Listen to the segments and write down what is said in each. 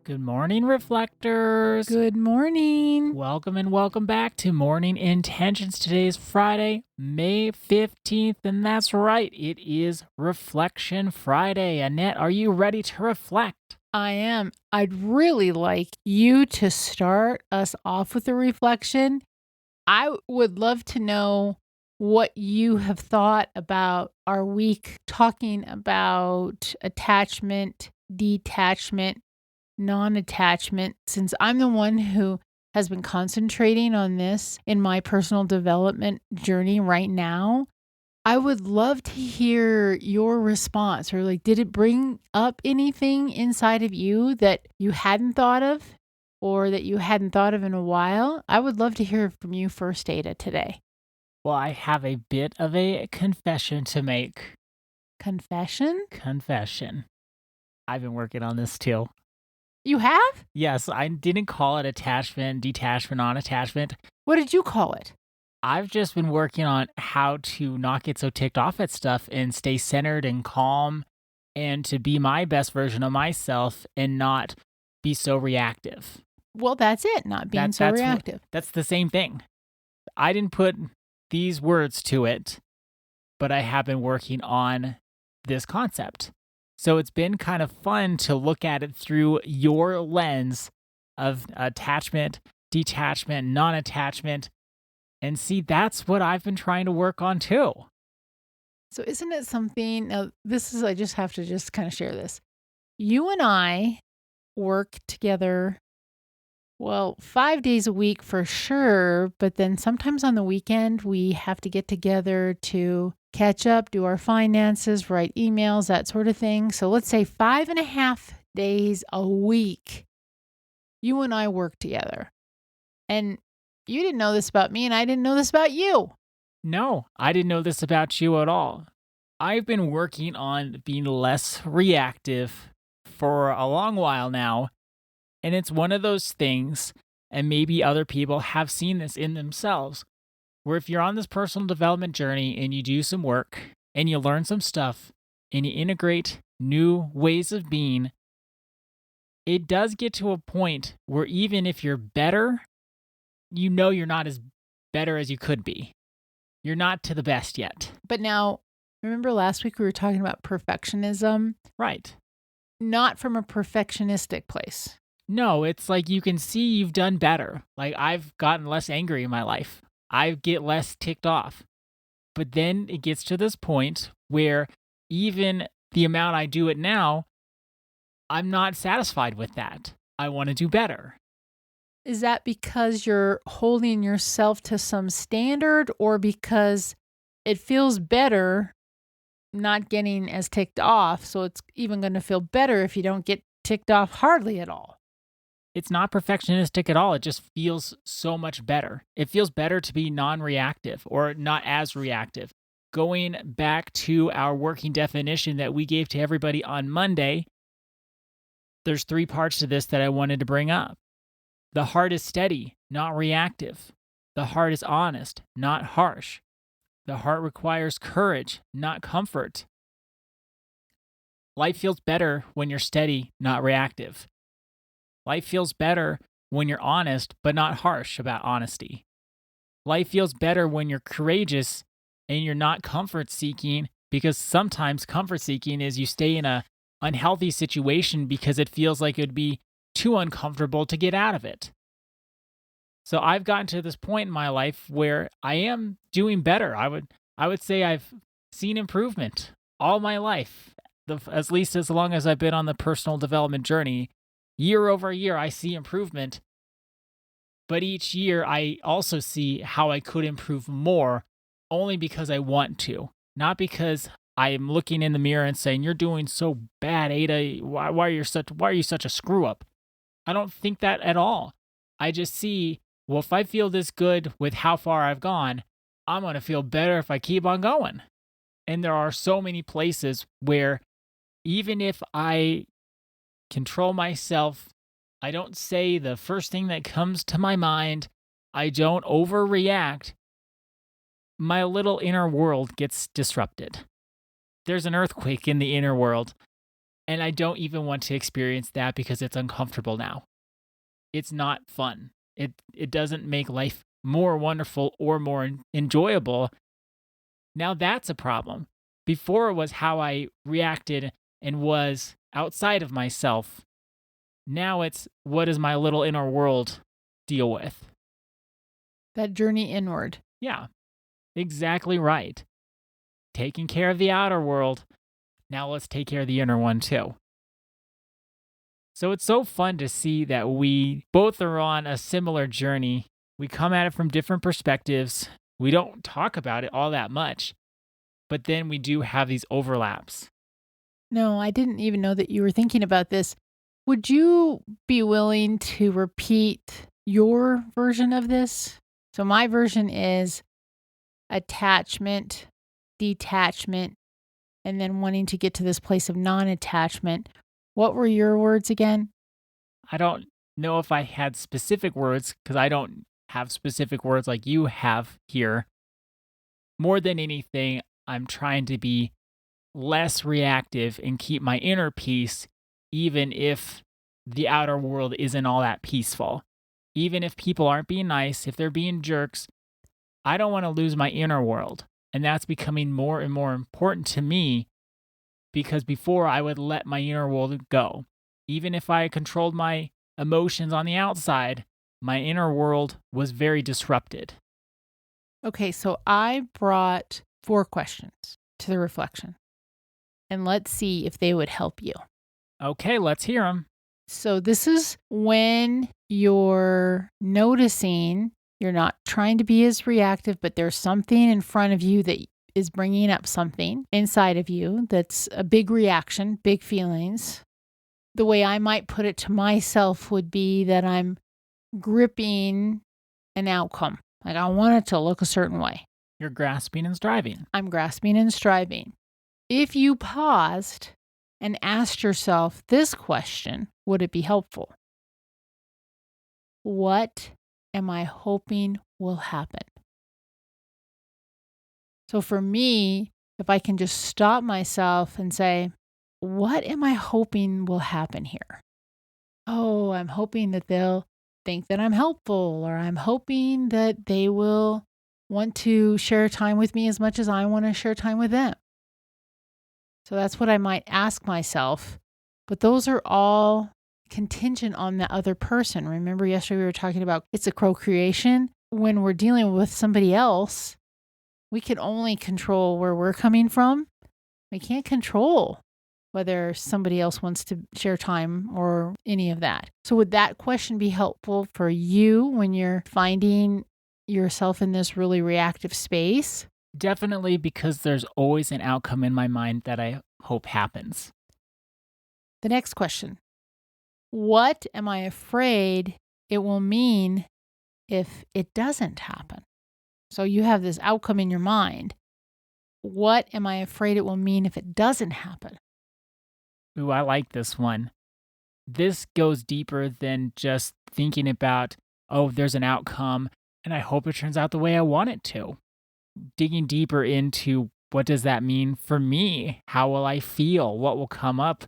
Good morning, reflectors. Good morning. Welcome and welcome back to Morning Intentions. Today is Friday, May 15th, and that's right, it is Reflection Friday. Annette, are you ready to reflect? I am. I'd really like you to start us off with a reflection. I would love to know what you have thought about our week talking about attachment, detachment, non-attachment, since I'm the one who has been concentrating on this in my personal development journey right now. I would love to hear your response, or like, did it bring up anything inside of you that you hadn't thought of or that you hadn't thought of in a while? I would love to hear from you first, Ada, today. Well, I have a bit of a confession to make. Confession? Confession. I've been working on this too. You have? Yes, I didn't call it attachment, detachment, non-attachment. What did you call it? I've just been working on how to not get so ticked off at stuff and stay centered and calm and to be my best version of myself and not be so reactive. Well, that's it, not being so reactive. That's the same thing. I didn't put these words to it, but I have been working on this concept. So it's been kind of fun to look at it through your lens of attachment, detachment, non-attachment, and see that's what I've been trying to work on too. So isn't it something, now I just have to just kind of share this. You and I work together, well, 5 days a week for sure, but then sometimes on the weekend we have to get together to catch up, do our finances, write emails, that sort of thing. So let's say 5.5 days a week, you and I work together. And you didn't know this about me, and I didn't know this about you. No, I didn't know this about you at all. I've been working on being less reactive for a long while now, and it's one of those things, and maybe other people have seen this in themselves, where if you're on this personal development journey and you do some work and you learn some stuff and you integrate new ways of being, it does get to a point where even if you're better, you know you're not as better as you could be. You're not to the best yet. But now, remember last week we were talking about perfectionism? Right. Not from a perfectionistic place. No, it's like you can see you've done better. Like I've gotten less angry in my life. I get less ticked off. But then it gets to this point where even the amount I do it now, I'm not satisfied with that. I want to do better. Is that because you're holding yourself to some standard, or because it feels better not getting as ticked off? So it's even going to feel better if you don't get ticked off hardly at all. It's not perfectionistic at all. It just feels so much better. It feels better to be non-reactive or not as reactive. Going back to our working definition that we gave to everybody on Monday, there's 3 parts to this that I wanted to bring up. The heart is steady, not reactive. The heart is honest, not harsh. The heart requires courage, not comfort. Life feels better when you're steady, not reactive. Life feels better when you're honest, but not harsh about honesty. Life feels better when you're courageous and you're not comfort seeking, because sometimes comfort seeking is you stay in a unhealthy situation because it feels like it would be too uncomfortable to get out of it. So I've gotten to this point in my life where I am doing better. I would say I've seen improvement all my life, at least as long as I've been on the personal development journey. Year over year, I see improvement. But each year, I also see how I could improve more, only because I want to, not because I am looking in the mirror and saying, "You're doing so bad, Ada. Why are you such a screw up?" I don't think that at all. I just see, well, if I feel this good with how far I've gone, I'm going to feel better if I keep on going. And there are so many places where even if I control myself, I don't say the first thing that comes to my mind, I don't overreact, my little inner world gets disrupted. There's an earthquake in the inner world, And I don't even want to experience that because it's uncomfortable now. It's not fun. It doesn't make life more wonderful or more enjoyable. Now that's a problem. Before it was how I reacted and was outside of myself. Now it's what does my little inner world deal with? That journey inward. Yeah, exactly right. Taking care of the outer world. Now let's take care of the inner one too. So it's so fun to see that we both are on a similar journey. We come at it from different perspectives. We don't talk about it all that much, but then we do have these overlaps. No, I didn't even know that you were thinking about this. Would you be willing to repeat your version of this? So my version is attachment, detachment, and then wanting to get to this place of non-attachment. What were your words again? I don't know if I had specific words because I don't have specific words like you have here. More than anything, I'm trying to be less reactive and keep my inner peace, even if the outer world isn't all that peaceful. Even if people aren't being nice, if they're being jerks, I don't want to lose my inner world. And that's becoming more and more important to me because before I would let my inner world go. Even if I controlled my emotions on the outside, my inner world was very disrupted. Okay, so I brought 4 questions to the reflection, and let's see if they would help you. Okay, let's hear them. So this is when you're noticing you're not trying to be as reactive, but there's something in front of you that is bringing up something inside of you that's a big reaction, big feelings. The way I might put it to myself would be that I'm gripping an outcome. Like I want it to look a certain way. You're grasping and striving. I'm grasping and striving. If you paused and asked yourself this question, would it be helpful? What am I hoping will happen? So for me, if I can just stop myself and say, what am I hoping will happen here? Oh, I'm hoping that they'll think that I'm helpful, or I'm hoping that they will want to share time with me as much as I want to share time with them. So that's what I might ask myself. But those are all contingent on the other person. Remember yesterday we were talking about it's a co-creation. When we're dealing with somebody else, we can only control where we're coming from. We can't control whether somebody else wants to share time or any of that. So would that question be helpful for you when you're finding yourself in this really reactive space? Definitely, because there's always an outcome in my mind that I hope happens. The next question. What am I afraid it will mean if it doesn't happen? So you have this outcome in your mind. What am I afraid it will mean if it doesn't happen? Ooh, I like this one. This goes deeper than just thinking about, oh, there's an outcome and I hope it turns out the way I want it to. Digging deeper into what does that mean for me? How will I feel? What will come up?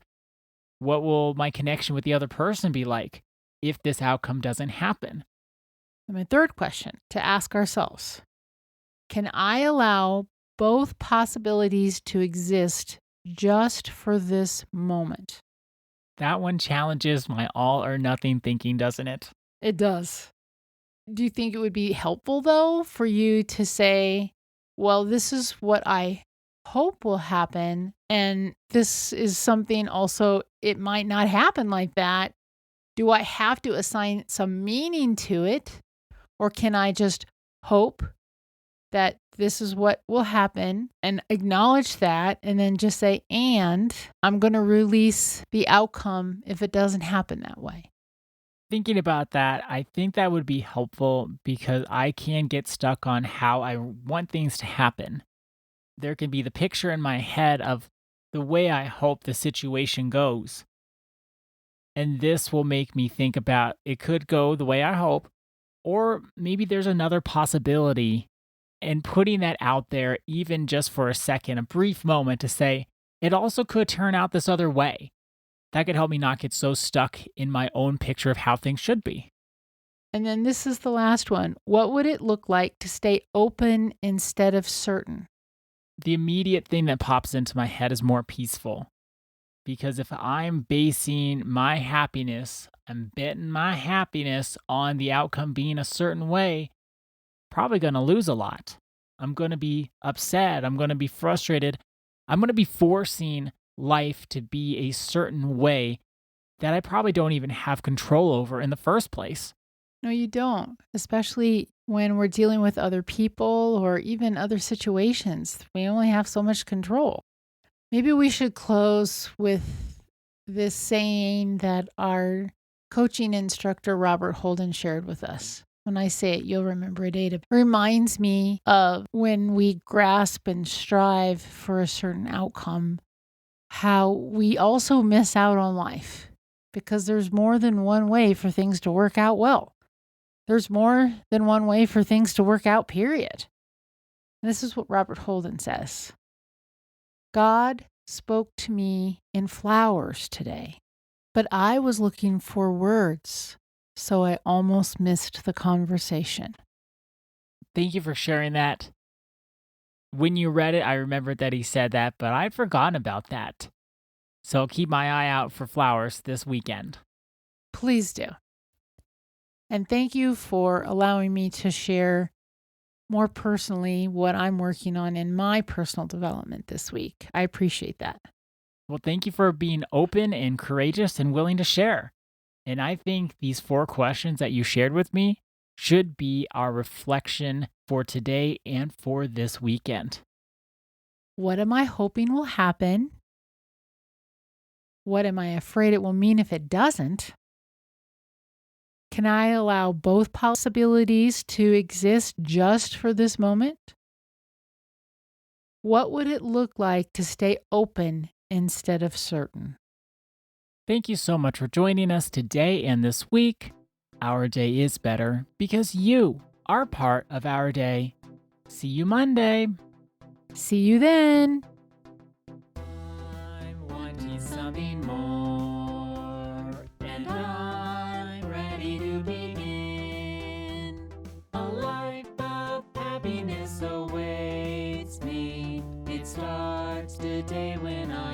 What will my connection with the other person be like if this outcome doesn't happen? And my third question to ask ourselves, can I allow both possibilities to exist just for this moment? That one challenges my all or nothing thinking, doesn't it? It does. Do you think it would be helpful, though, for you to say, well, this is what I hope will happen, and this is something also, it might not happen like that. Do I have to assign some meaning to it, or can I just hope that this is what will happen and acknowledge that and then just say, and I'm going to release the outcome if it doesn't happen that way? Thinking about that, I think that would be helpful because I can get stuck on how I want things to happen. There can be the picture in my head of the way I hope the situation goes. And this will make me think about it could go the way I hope, or maybe there's another possibility. And putting that out there, even just for a second, a brief moment to say, it also could turn out this other way. That could help me not get so stuck in my own picture of how things should be. And then this is the last one. What would it look like to stay open instead of certain? The immediate thing that pops into my head is more peaceful. Because if I'm basing my happiness, I'm betting my happiness on the outcome being a certain way, probably going to lose a lot. I'm going to be upset. I'm going to be frustrated. I'm going to be forcing life to be a certain way that I probably don't even have control over in the first place. No, you don't, especially when we're dealing with other people or even other situations. We only have so much control. Maybe we should close with this saying that our coaching instructor, Robert Holden, shared with us. When I say it, you'll remember it. It reminds me of when we grasp and strive for a certain outcome, how we also miss out on life because there's more than one way for things to work out well. There's more than one way for things to work out, period. And this is what Robert Holden says. God spoke to me in flowers today, but I was looking for words, so I almost missed the conversation. Thank you for sharing that. When you read it, I remembered that he said that, but I'd forgotten about that. So I'll keep my eye out for flowers this weekend. Please do. And thank you for allowing me to share more personally what I'm working on in my personal development this week. I appreciate that. Well, thank you for being open and courageous and willing to share. And I think these 4 questions that you shared with me should be our reflection for today and for this weekend. What am I hoping will happen? What am I afraid it will mean if it doesn't? Can I allow both possibilities to exist just for this moment? What would it look like to stay open instead of certain? Thank you so much for joining us today and this week. Our day is better because you are part of our day. See you Monday. See you then. I'm wanting something more, and I'm ready to begin. A life of happiness awaits me. It starts today when I